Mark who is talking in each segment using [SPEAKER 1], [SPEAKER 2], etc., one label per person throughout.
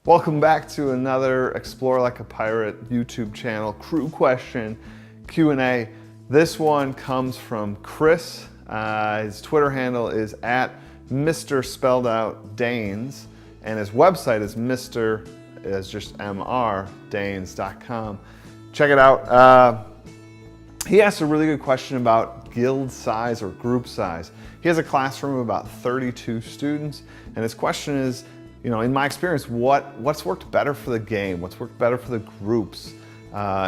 [SPEAKER 1] Welcome back to another Explore Like a Pirate YouTube channel crew question Q&A. This one comes from Chris. His Twitter handle is at Mr. spelled out Danes, and his website is Mr. is just mrdanes.com. Check it out. He asked a really good question about guild size or group size. He has a classroom of about 32 students, and his question is, in my experience, what's worked better for the game? What's worked better for the groups?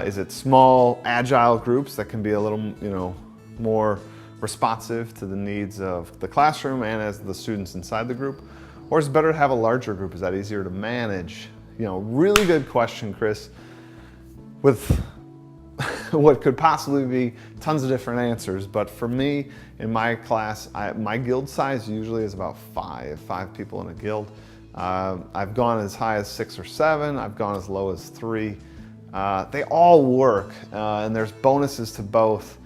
[SPEAKER 1] Is it small, agile groups that can be a little, more responsive to the needs of the classroom and as the students inside the group? Or is it better to have a larger group? Is that easier to manage? Really good question, Chris, with what could possibly be tons of different answers. But for me, in my class, my guild size usually is about five people in a guild. I've gone as high as 6 or 7. I've gone as low as 3. They all work, and there's bonuses to both.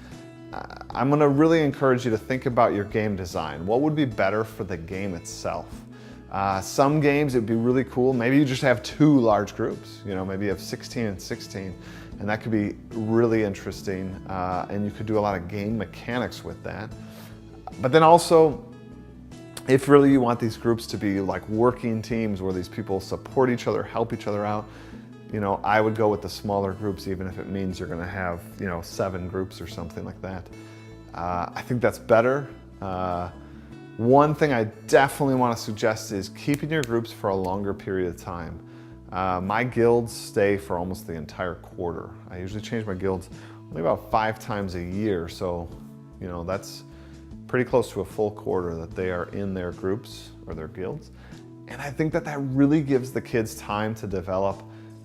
[SPEAKER 1] I'm going to really encourage you to think about your game design. What would be better for the game itself? Some games, it'd be really cool. Maybe you just have 2 large groups. Maybe you have 16 and 16, and that could be really interesting. And you could do a lot of game mechanics with that. But then also, if really you want these groups to be like working teams where these people support each other, help each other out, I would go with the smaller groups, even if it means you're going to have, 7 groups or something like that. I think that's better. One thing I definitely want to suggest is keeping your groups for a longer period of time. My guilds stay for almost the entire quarter. I usually change my guilds only about 5 times a year, so that's pretty close to a full quarter that they are in their groups or their guilds. And I think that really gives the kids time to develop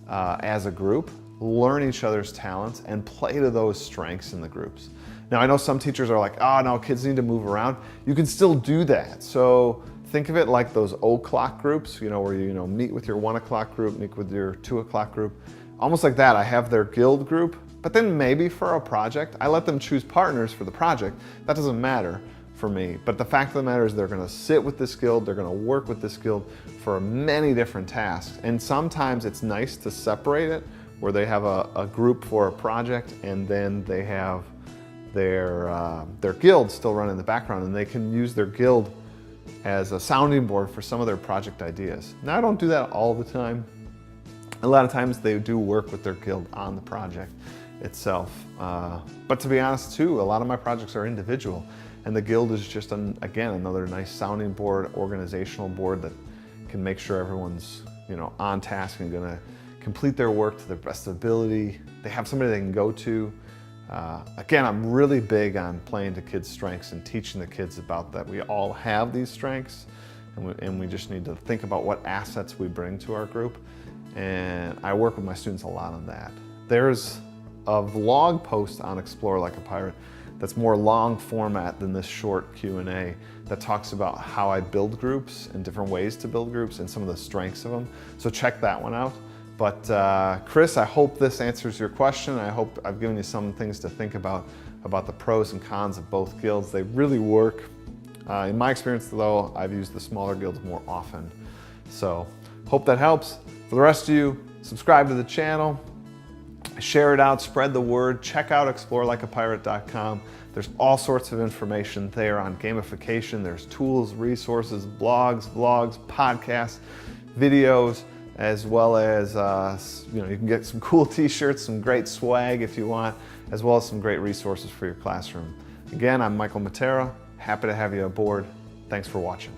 [SPEAKER 1] as a group, learn each other's talents, and play to those strengths in the groups. Now, I know some teachers are like, oh no, kids need to move around. You can still do that. So think of it like those o'clock groups, where you meet with your 1 o'clock group, meet with your 2 o'clock group. Almost like that. I have their guild group, but then maybe for a project, I let them choose partners for the project. That doesn't matter for me. But the fact of the matter is they're going to sit with this guild, they're going to work with this guild for many different tasks. And sometimes it's nice to separate it, where they have a group for a project and then they have their guild still running in the background, and they can use their guild as a sounding board for some of their project ideas. Now, I don't do that all the time. A lot of times they do work with their guild on the project itself. But to be honest too, a lot of my projects are individual, and the guild is just, again, another nice sounding board, organizational board that can make sure everyone's on task and gonna complete their work to their best ability. They have somebody they can go to. Again, I'm really big on playing to kids' strengths and teaching the kids about that. We all have these strengths, and we just need to think about what assets we bring to our group. And I work with my students a lot on that. There's a vlog post on Explore Like a Pirate that's more long format than this short Q&A that talks about how I build groups and different ways to build groups and some of the strengths of them. So check that one out. But Chris, I hope this answers your question. I hope I've given you some things to think about the pros and cons of both guilds. They really work. In my experience though, I've used the smaller guilds more often. So hope that helps. For the rest of you, subscribe to the channel, share it out, spread the word, check out explorelikeapirate.com. There's all sorts of information there on gamification. There's tools, resources, blogs, vlogs, podcasts, videos, as well as, you can get some cool t-shirts, some great swag if you want, as well as some great resources for your classroom. Again, I'm MrMatera. Happy to have you aboard. Thanks for watching.